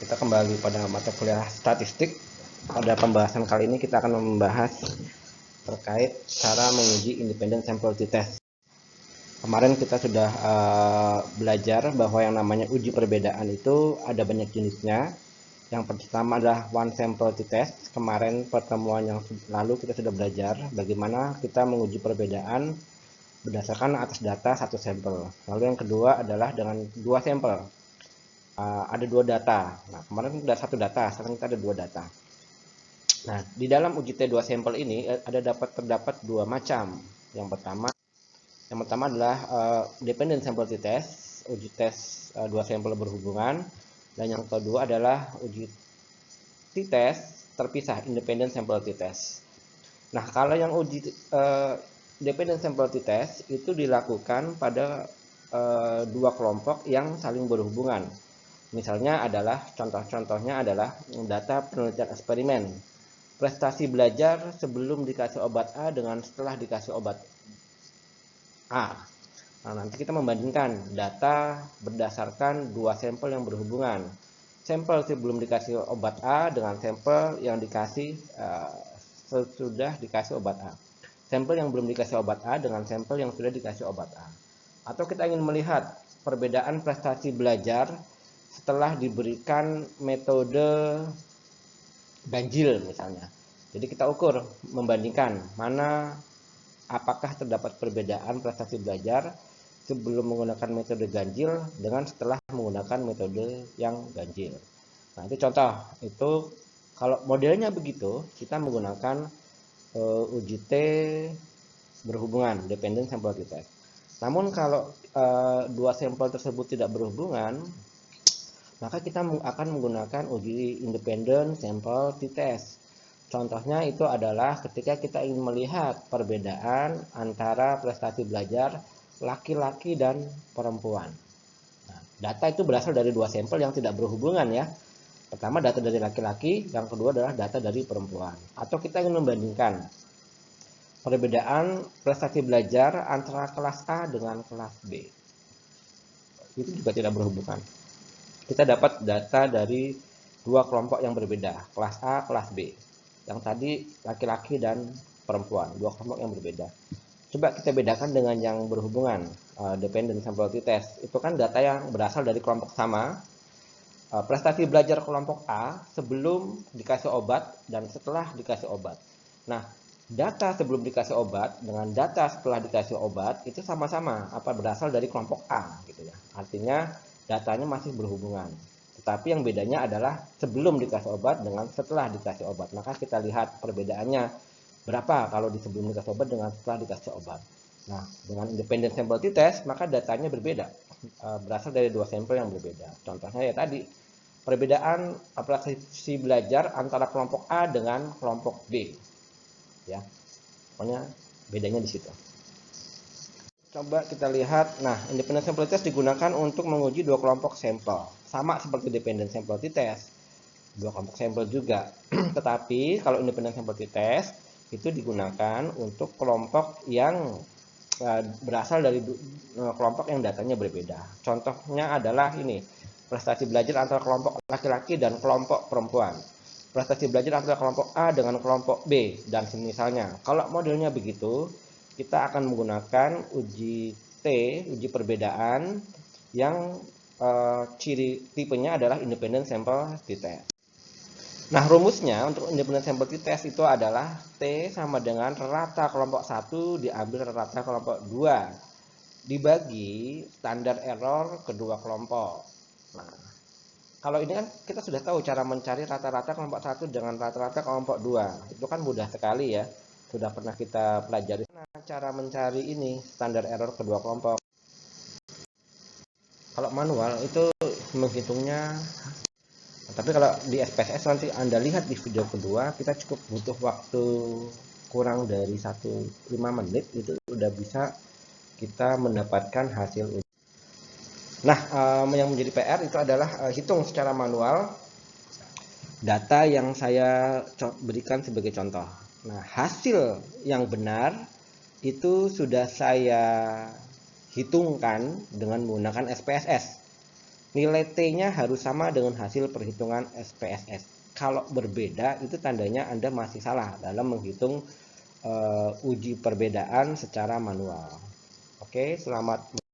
Kita kembali pada mata kuliah statistik. Pada pembahasan kali ini kita akan membahas terkait cara menguji independent sample t-test. Kemarin kita sudah belajar bahwa yang namanya uji perbedaan itu ada banyak jenisnya. Yang pertama adalah one sample t-test. Kemarin pertemuan yang lalu kita sudah belajar bagaimana kita menguji perbedaan berdasarkan atas data satu sampel. Lalu yang kedua adalah dengan dua sampel. Ada dua data. Nah, kemarin ada satu data, sekarang kita ada dua data. Nah, di dalam uji T2 sampel ini terdapat dua macam. Yang pertama adalah dependent sample t-test, uji tes dua sampel berhubungan, dan yang kedua adalah uji t-test terpisah, independent sample t-test. Nah, kalau yang uji dependent sample t-test itu dilakukan pada dua kelompok yang saling berhubungan. Misalnya adalah contohnya adalah data penelitian eksperimen, prestasi belajar sebelum dikasih obat A dengan setelah dikasih obat A. Nah, nanti kita membandingkan data berdasarkan dua sampel yang berhubungan. Sampel sebelum dikasih obat A dengan sampel yang dikasih sesudah dikasih obat A. Sampel yang belum dikasih obat A dengan sampel yang sudah dikasih obat A. Atau kita ingin melihat perbedaan prestasi belajar setelah diberikan metode ganjil misalnya. Jadi kita ukur, membandingkan mana apakah terdapat perbedaan prestasi belajar sebelum menggunakan metode ganjil dengan setelah menggunakan metode yang ganjil. Nah, itu contoh. Itu kalau modelnya begitu, kita menggunakan uji T berhubungan, dependent sample t-test. Namun kalau dua sampel tersebut tidak berhubungan, maka kita akan menggunakan uji independent sample t-test. Contohnya itu adalah ketika kita ingin melihat perbedaan antara prestasi belajar laki-laki dan perempuan. Nah, data itu berasal dari dua sampel yang tidak berhubungan ya. Pertama data dari laki-laki, yang kedua adalah data dari perempuan. Atau kita ingin membandingkan perbedaan prestasi belajar antara kelas A dengan kelas B. Itu juga tidak berhubungan. Kita dapat data dari dua kelompok yang berbeda, kelas A, kelas B. Yang tadi laki-laki dan perempuan, dua kelompok yang berbeda. Coba kita bedakan dengan yang berhubungan, dependent sample t-test. Itu kan data yang berasal dari kelompok sama, prestasi belajar kelompok A sebelum dikasih obat dan setelah dikasih obat. Nah, data sebelum dikasih obat dengan data setelah dikasih obat itu sama-sama berasal dari kelompok A gitu ya. Artinya datanya masih berhubungan. Tetapi yang bedanya adalah sebelum dikasih obat dengan setelah dikasih obat. Maka kita lihat perbedaannya berapa kalau di sebelum dikasih obat dengan setelah dikasih obat. Nah, dengan independent sample t-test maka datanya berbeda. Berasal dari dua sampel yang berbeda. Contohnya ya tadi, perbedaan prestasi belajar antara kelompok A dengan kelompok B. Ya. Pokoknya bedanya di situ. Coba kita lihat, nah independent sample test digunakan untuk menguji dua kelompok sampel. Sama seperti dependent sample t-test, dua kelompok sampel juga. Tetapi kalau independent sample t-test itu digunakan untuk kelompok yang berasal dari kelompok yang datanya berbeda. Contohnya adalah ini, prestasi belajar antara kelompok laki-laki dan kelompok perempuan. Prestasi belajar antara kelompok A dengan kelompok B dan semisalnya. Kalau modelnya begitu, kita akan menggunakan uji T, uji perbedaan yang ciri tipenya adalah independent sample t-test. Nah, rumusnya untuk independent sample t-test itu adalah T sama dengan rata kelompok 1 diambil rata kelompok 2 dibagi standar error kedua kelompok. Nah, kalau ini kan kita sudah tahu cara mencari rata-rata kelompok 1 dengan rata-rata kelompok 2. Itu kan mudah sekali ya. Sudah pernah kita pelajari. Nah, cara mencari ini standar error kedua kelompok. Kalau manual itu menghitungnya, tapi kalau di SPSS nanti Anda lihat di video kedua, kita cukup butuh waktu kurang dari 5 menit itu udah bisa kita mendapatkan hasil uji. Nah, yang menjadi PR itu adalah hitung secara manual data yang saya berikan sebagai contoh. Nah, hasil yang benar itu sudah saya hitungkan dengan menggunakan SPSS. nilai T-nya harus sama dengan hasil perhitungan SPSS. Kalau berbeda, itu tandanya Anda masih salah dalam menghitung uji perbedaan secara manual. Oke, selamat.